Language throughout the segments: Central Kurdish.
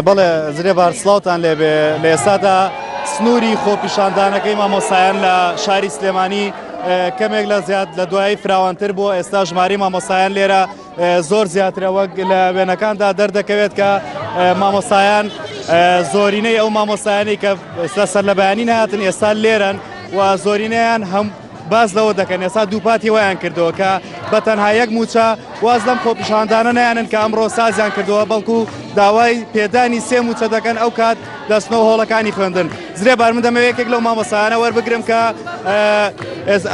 بەڵێ زرێبار سڵاوتان لێبێ لە ئێستادا سنووری خۆپیشاندانەکەی مامۆسایان لە شاری سلێمانی کەمێک لە زیاد لە دوایی فراوانتر بۆ ئێستا ژماری مامۆسایان لێرە زۆر زیاترە وەک لە وێنەکاندا دەردەکەوێت کە مامۆسایان زۆرینەی ئەو مامۆسایانی کە ئێستا سەر لە بەیانی نهاتن ئێستا لێرن و زۆرینەیان هەم باز لەوە دەکەن ئێستا دووپاتی وایان کردەوە کە بەتەنها یەک موچە واز لەم خۆپیشاندانە نەیانن کە ئەمڕۆ سازیان کردەوە بەڵکو داوای پێدانی سێ موچە دەکەن ئەو کات دەستنەوە هۆڵەکانی خوێندن. زرێبار من دەمەوێت یەکێک لەو مامۆسایانە وەربگرم کە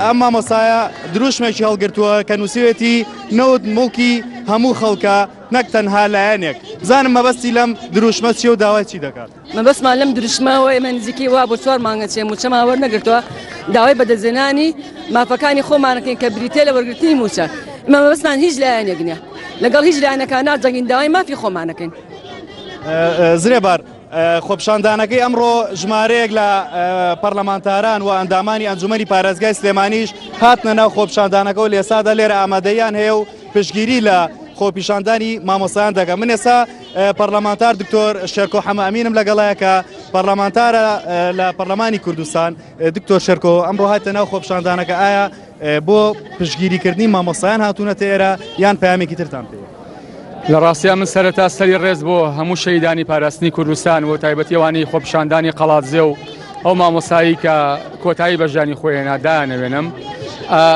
ئەم مامۆسایە دروشمێکی هەڵگرتووە کە نووسێتی نەوت مڵکی هەموو خەڵکە نەک تەنها لایەنێک. بزانم مەبەستی لەم دروشمە چیە و داوای چی دەکات؟ مەبەستمان لەم دروشمەوە ئێمە نزیکەی وا بۆ 4 مانگە چێ موچەمان وەرنەگرتووە داوای بەدەستهێنانی مافەکانی خۆمانەکەین کە بریتێ لە وەرگرتنی موچە. ئێمە مەبەستمان هیچ لایەنێک نییە لەگەڵ هیچ لایەنەکان ناجەنگین داوای مافی خۆمانەکەین. زرێبار خۆپیشاندانەکەی ئەمڕۆ ژمارەیەک لە پەرلەمانتاران و ئەندامانی ئەنجومەنی پارێزگای سلێمانیش هاتنە ناو خۆپیشاندانەکە و لە ئێستادا لێرە ئامادەیان هەیە و پشتگیری لە خۆپیشاندانی مامۆسایان دەکەن. من ئێستا پەرلەمانتار دکتۆر شێرکۆ حەمەئەمینم لەگەڵایە کە پەرلەمانتارە لە پەرلەمانی کوردستان. دکتۆر شێرکۆ ئەمڕۆ هاتە ناو خۆپیشاندانەکە ئایا بۆ پشتگیریکردنی مامۆسایان هاتوونەتە ئێرە یان پەیامێکی ترتان پێ؟ لە ڕاستیان من سەرەتا سەری ڕێز بۆ هەموو شەیدانی پاراستنی کوردستان و تایبەتیەوانی خۆپیشاندانی قەڵاتزێ و ئەو مامۆسایی کە کۆتایی بەژانی خۆیانە دایانەوێنم.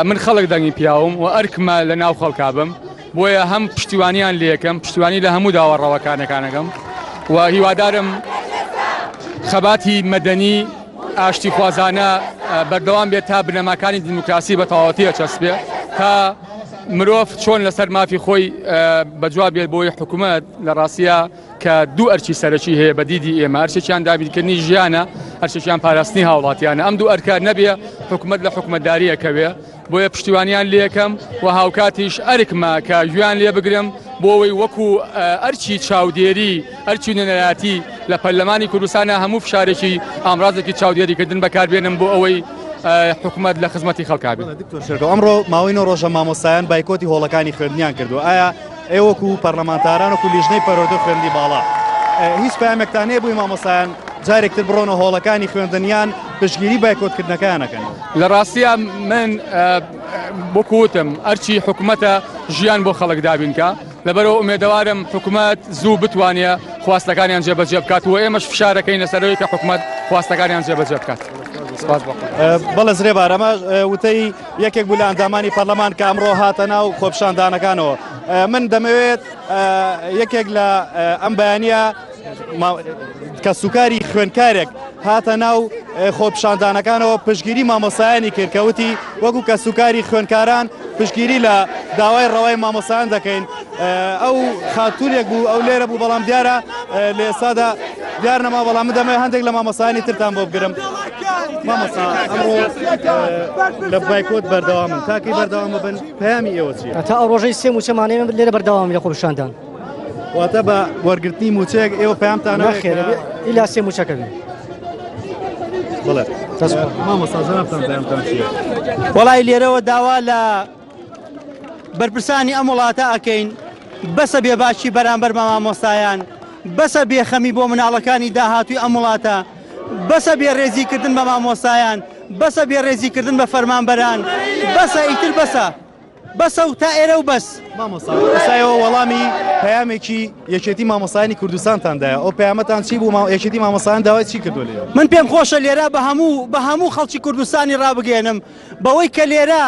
من خەڵک دەنگی پیاوم و ئەرکمە لە ناو خەڵکا بم بۆیە هەم پشتیوانیان لێ یەکەم پشتیوانی لە هەموو داوەڕەوەکانەکەم و هیوادارم خەباتی مەدەنی ئاشتی خوازانە بەردەوام بێت تا بنەماکانی دیموکراسی بە تەواوەتی ئەچەسبێ تا مرۆڤ چۆن لەسەر مافی خۆی بەجوا بێت بۆی حکوومەت لە ڕاستیە کە دوو ئەرکی سەرەکی هەیە بە دیدی ئێمە هەرچێکیان دابینکردنی ژیانە هەرچێکیان پاراستنی هاوڵاتیانە ئەم دوو ئەرکار نەبێ حکوومەت لە حکوومەتداریەکەوێ بۆیە پشتیوانیان لێ یەکەم و هاوکاتیش ئەرکمە کە ژیان لێ بگرم بۆەوەی وەکو ئەرچی چاودێری ئەرچی نەنایەتی لە پەرلەمانی کوردستانە هەموو فشارێکی ئامڕازێکی چاودێریکردن بەکاربێنم بۆ ئەوەی حکوومەت لە خزمەتی خەڵکا بێت. دکتۆر شێرکۆ ئەمڕۆ ماوەی ڕۆژە مامۆسایان بایکۆتی هۆڵەکانی خوێندنیان کردو. ئایا ئێوەکو پەرلەمانتاران وەکو لیژنەی پەروەردە خوێندی باڵا هیچ پامێکتان هەیە بووی مامۆسایان جارێکتر بڕۆنە هۆڵەکانی خوێندنیان پشتگیری بایکۆتکردنەکانەکەن؟ لە ڕاستیە من بۆکوتم ئەرچی حکوومەتە ژیان بۆ خەڵک دابینکە لەبەرەوە ئومێدەوارم حکوومەت زوو بتوانێت خواستەکانیان جێبەجێ بکات و ئێمەش فشارەکەی لەسەرەوەی کە حکوومەت خواستەکانیان جێبەجێ بکات. بەڵێ زرێبار ئەمە وتەی یەکێک بوو لە ئەندامانی پەرلەمان کە ئەمڕۆ هاتە ناو خۆپیشاندانەکانەوە. من دەمەوێت یەکێک لە ئەم بەیانیە کە سوکاری خوێنکارێک هاتە ناو خۆپیشاندانەکانەوە پشتگیری مامۆسایانی کرد کە وتی وەکو کە سوکاری خوێنکاران پشتگیری لە داوای ڕەوای مامۆسایان دەکەین. ئەو خاتونێک بوو ئەو لێرە بوو بەڵام دیارە لە ئێستادا دیار نەما بەڵام من دەمەوێت هەندێک لە مامۆسایانی ترتان بۆ بگرم. مامۆستا ئەمڕۆ لە بایکۆت بەردەوامن تاکەی بەردەوامە بن پەیامی ئێوە چییە؟ تا ئەو ڕۆژەی سێ موچەمانەیە لێرە بەردەوام لە خۆپیشاندان واتە بە وەرگرتنی موچەیەک ئێوە پەیامتانە ئیلا سێ موچەکە بێ. بڵێ مامۆستا جەنابتان پەیامتان چییە؟ وەڵای لێرەوە داوا لە بەرپرسانی ئەم وڵاتە ئەکەین بەسە بێباشی بەرامبەر بە مامۆستایان بەسە بێخەمی بۆ مناڵەکانی داهاتووی ئەم وڵاتە بەسە بێڕێزیکردن بە مامۆستایان بەسە بێڕێزیکردن بە فەرمانبەران بەسە ئیتر بەسە و تا ئێرە و بەس. مامۆستایەوە وەڵامی پەیامێکی یەکێتی مامۆسایانی کوردستانتاندایە ئەو پەیامەتان چی بوو؟ یەکێتی مامۆسایان داوای چی کردو لێرە؟ من پێم خۆشە لێرە بە هەموو خەڵکی کوردستانی ڕابگەێنم بەوەی کە لێرە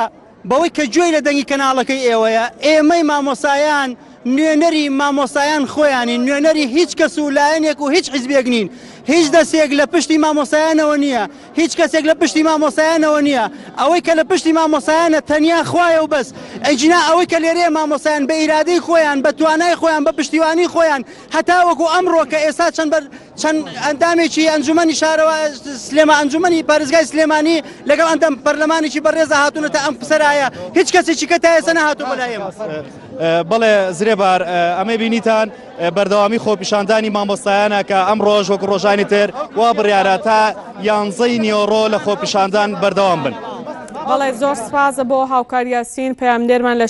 بەوەی کە گوێی لە دەنگی کەناڵەکەی ئێوەیە ئێمەی مامۆسایان نوێنەری مامۆسایان خۆیانی نوێنەری هیچ کەس و لایەنێک و هیچ حیزبێک نین هیچ دەستێک لە پشتی مامۆسایانەوە نییە هیچ کەسێک لە پشتی مامۆسایانەوە نییە ئەوەی کە لە پشتی مامۆسایانە تەنیا خوایە و بەس ئەجنا ئەوەی کە لێرەیە مامۆسایان بە ئیرادەی خۆیان بە توانای خۆیان بە پشتیوانی خۆیان هەتا وەکو ئەمڕۆ کە ئێستا چەند ئەندامێکی ئەنجومەنی شارەوە ئەنجومەنی پارێزگای سلێمانی لەگەڵ ئەندام پەرلەمانێکی بەڕێزە هاتوونەتە ئەم پسەرایە هیچ کەسێکی کە تا ئێستا نەهاتوو بەلای ئێمە. بەڵێ زرێبار ئەمەی بینیتان بەردەوامی خۆپیشاندانی مامۆستایانە کە ئەم ڕۆژ وەکو ڕۆژانی تر وا بڕیارە تا 11 نیۆڕۆ لە خۆپیشاندان بەردەوام بن. بەڵێ زۆر سپاسە بۆ هاوکار یاسین پەیامدێرمان لە